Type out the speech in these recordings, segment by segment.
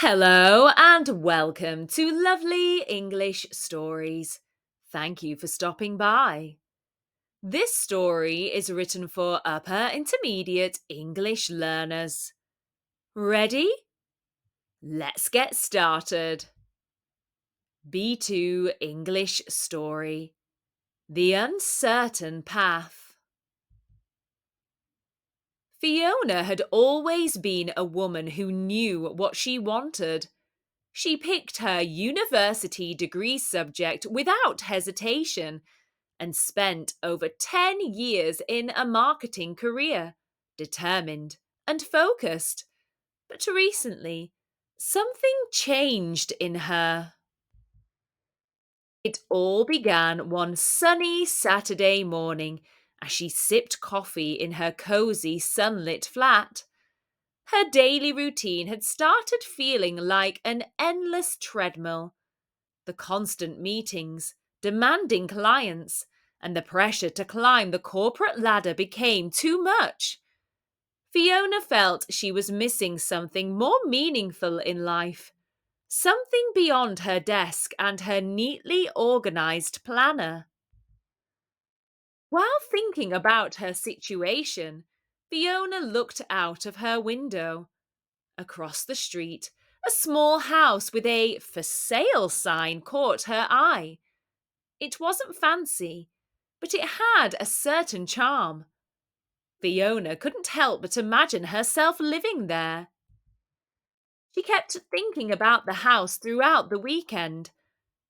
Hello and welcome to Lovely English Stories. Thank you for stopping by. This story is written for upper intermediate English learners. Ready? Let's get started. B2 English Story. The Uncertain Path. Fiona had always been a woman who knew what she wanted. She picked her university degree subject without hesitation and spent over 10 years in a marketing career, determined and focused. But recently, something changed in her. It all began one sunny Saturday morning as she sipped coffee in her cozy sunlit flat. Her daily routine had started feeling like an endless treadmill. The constant meetings, demanding clients, and the pressure to climb the corporate ladder became too much. Fiona felt she was missing something more meaningful in life, something beyond her desk and her neatly organized planner. While thinking about her situation, Fiona looked out of her window. Across the street, a small house with a "For Sale" sign caught her eye. It wasn't fancy, but it had a certain charm. Fiona couldn't help but imagine herself living there. She kept thinking about the house throughout the weekend.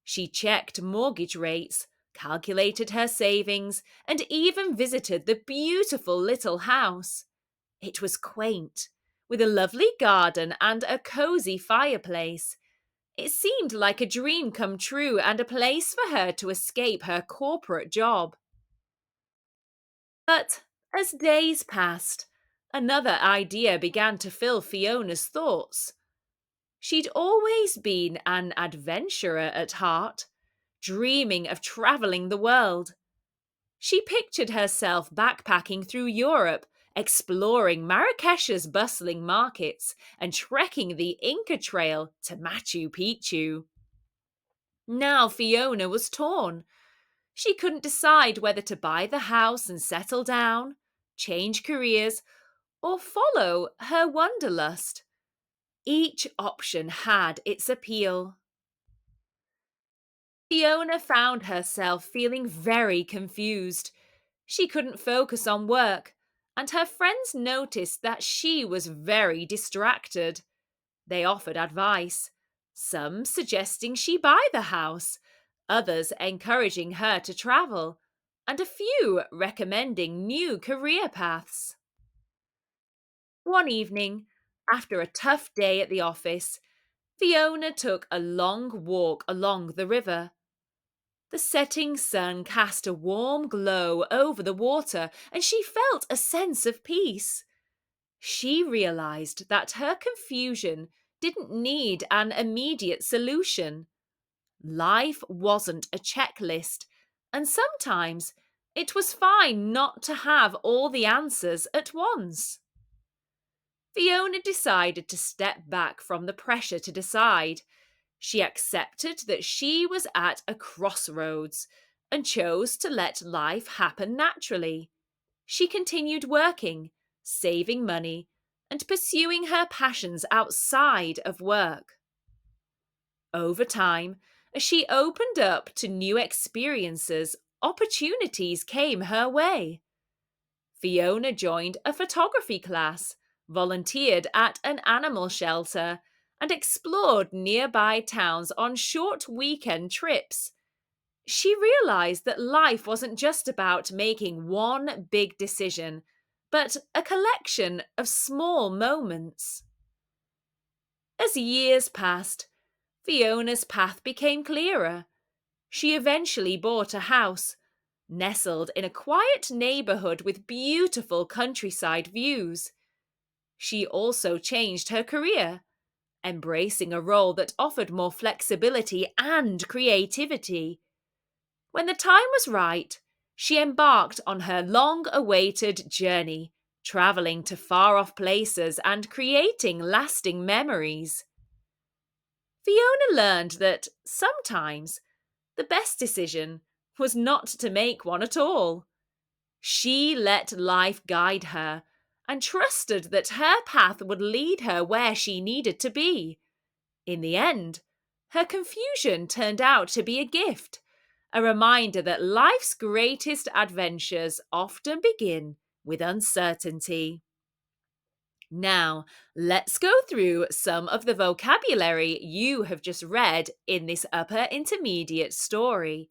She checked mortgage rates, calculated her savings, and even visited the beautiful little house. It was quaint, with a lovely garden and a cozy fireplace. It seemed like a dream come true and a place for her to escape her corporate job. But as days passed, another idea began to fill Fiona's thoughts. She'd always been an adventurer at heart, dreaming of traveling the world. She pictured herself backpacking through Europe, exploring Marrakesh's bustling markets and trekking the Inca Trail to Machu Picchu. Now Fiona was torn. She couldn't decide whether to buy the house and settle down, change careers, or follow her wanderlust. Each option had its appeal. Fiona found herself feeling very confused. She couldn't focus on work, and her friends noticed that she was very distracted. They offered advice, some suggesting she buy the house, others encouraging her to travel, and a few recommending new career paths. One evening, after a tough day at the office, Fiona took a long walk along the river. The setting sun cast a warm glow over the water, and she felt a sense of peace. She realized that her confusion didn't need an immediate solution. Life wasn't a checklist, and sometimes it was fine not to have all the answers at once. Fiona decided to step back from the pressure to decide. She accepted that she was at a crossroads and chose to let life happen naturally. She continued working, saving money, and pursuing her passions outside of work. Over time, as she opened up to new experiences, opportunities came her way. Fiona joined a photography class, volunteered at an animal shelter, and explored nearby towns on short weekend trips. She realized that life wasn't just about making one big decision, but a collection of small moments. As years passed, Fiona's path became clearer. She eventually bought a house, nestled in a quiet neighborhood with beautiful countryside views. She also changed her career, embracing a role that offered more flexibility and creativity. When the time was right, she embarked on her long-awaited journey, traveling to far-off places and creating lasting memories. Fiona learned that sometimes the best decision was not to make one at all. She let life guide her and trusted that her path would lead her where she needed to be. In the end, her confusion turned out to be a gift, a reminder that life's greatest adventures often begin with uncertainty. Now, let's go through some of the vocabulary you have just read in this upper intermediate story.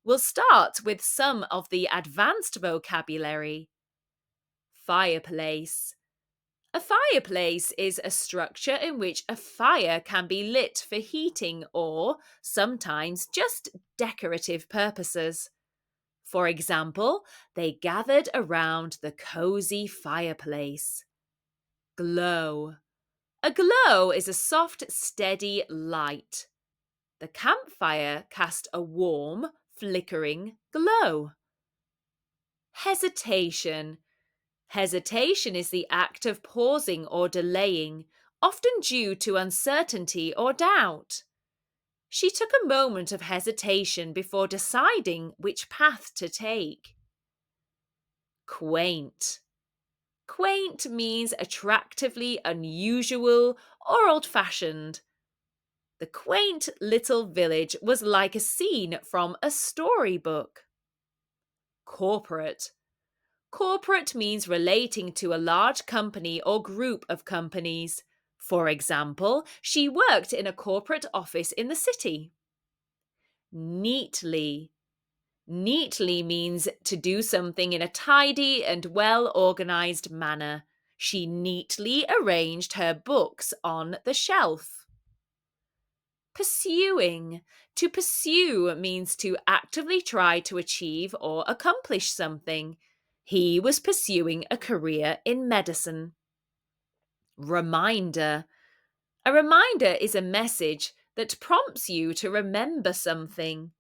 We'll start with some of the advanced vocabulary. Fireplace. A fireplace is a structure in which a fire can be lit for heating or, sometimes, just decorative purposes. For example, they gathered around the cozy fireplace. Glow. A glow is a soft, steady light. The campfire cast a warm, flickering glow. Hesitation. Hesitation is the act of pausing or delaying, often due to uncertainty or doubt. She took a moment of hesitation before deciding which path to take. Quaint. Quaint means attractively unusual or old-fashioned. The quaint little village was like a scene from a storybook. Corporate. Corporate means relating to a large company or group of companies. For example, she worked in a corporate office in the city. Neatly. Neatly means to do something in a tidy and well-organized manner. She neatly arranged her books on the shelf. Pursuing. To pursue means to actively try to achieve or accomplish something. He was pursuing a career in medicine. Reminder. A reminder is a message that prompts you to remember something.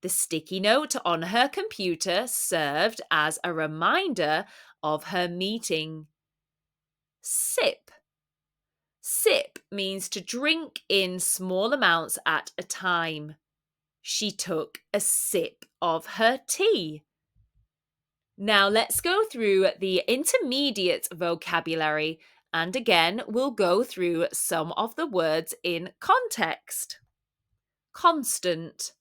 The sticky note on her computer served as a reminder of her meeting. Sip. Sip means to drink in small amounts at a time. She took a sip of her tea. Now let's go through the intermediate vocabulary, and again we'll go through some of the words in context. Constant.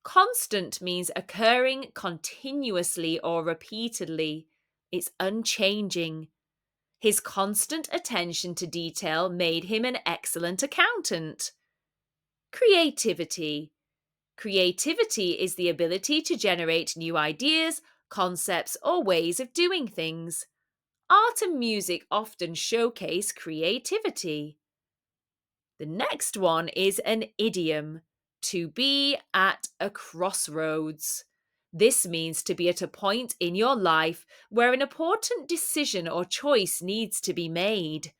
Constant means occurring continuously or repeatedly. It's unchanging. His constant attention to detail made him an excellent accountant. Creativity. Creativity is the ability to generate new ideas, concepts, or ways of doing things. Art and music often showcase creativity. The next one is an idiom, to be at a crossroads. This means to be at a point in your life where an important decision or choice needs to be made.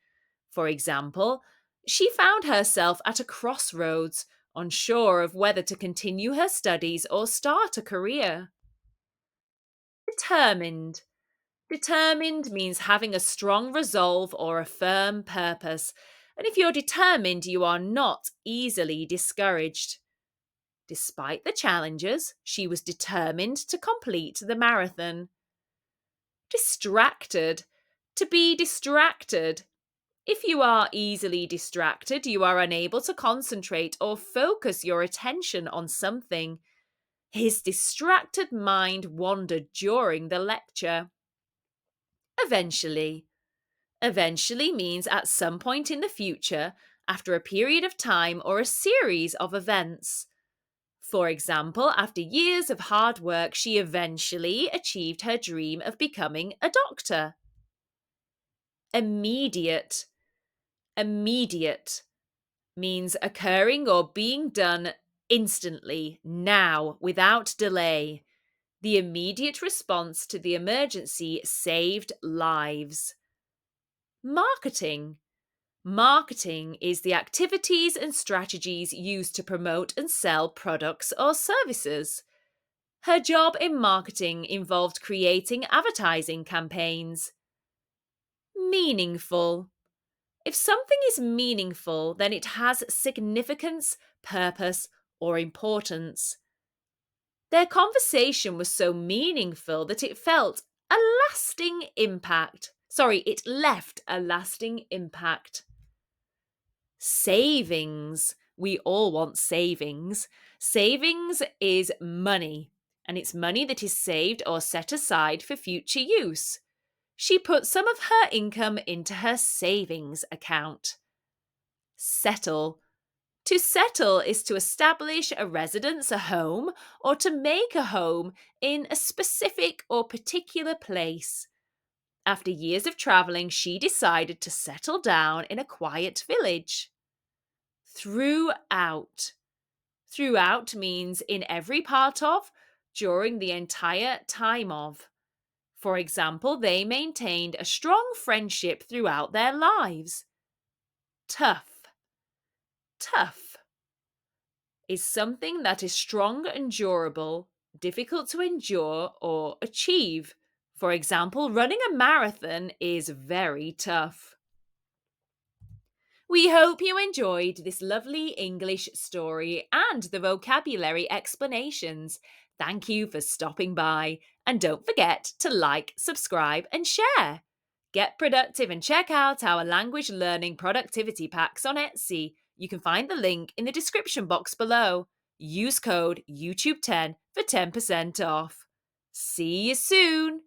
For example, she found herself at a crossroads, unsure of whether to continue her studies or start a career. Determined. Determined means having a strong resolve or a firm purpose, and if you're determined, you are not easily discouraged. Despite the challenges, she was determined to complete the marathon. Distracted. To be distracted. If you are easily distracted, you are unable to concentrate or focus your attention on something. His distracted mind wandered during the lecture. Eventually. Eventually means at some point in the future, after a period of time or a series of events. For example, after years of hard work, she eventually achieved her dream of becoming a doctor. Immediate. Immediate means occurring or being done instantly, now, without delay. The immediate response to the emergency saved lives. Marketing. Marketing is the activities and strategies used to promote and sell products or services. Her job in marketing involved creating advertising campaigns. Meaningful. If something is meaningful, then it has significance, purpose, or importance. Their conversation was so meaningful that it felt a lasting impact. Sorry, it left a lasting impact. Savings. We all want savings. Savings is money, and it's money that is saved or set aside for future use. She put some of her income into her savings account. Settle. To settle is to establish a residence, a home, or to make a home in a specific or particular place. After years of travelling, she decided to settle down in a quiet village. Throughout. Throughout means in every part of, during the entire time of. For example, they maintained a strong friendship throughout their lives. Tough. Tough is something that is strong and durable, difficult to endure or achieve. For example, running a marathon is very tough. We hope you enjoyed this lovely English story and the vocabulary explanations. Thank you for stopping by, and don't forget to like, subscribe, and share. Get productive and check out our language learning productivity packs on Etsy. You can find the link in the description box below. Use code YouTube10 for 10% off. See you soon!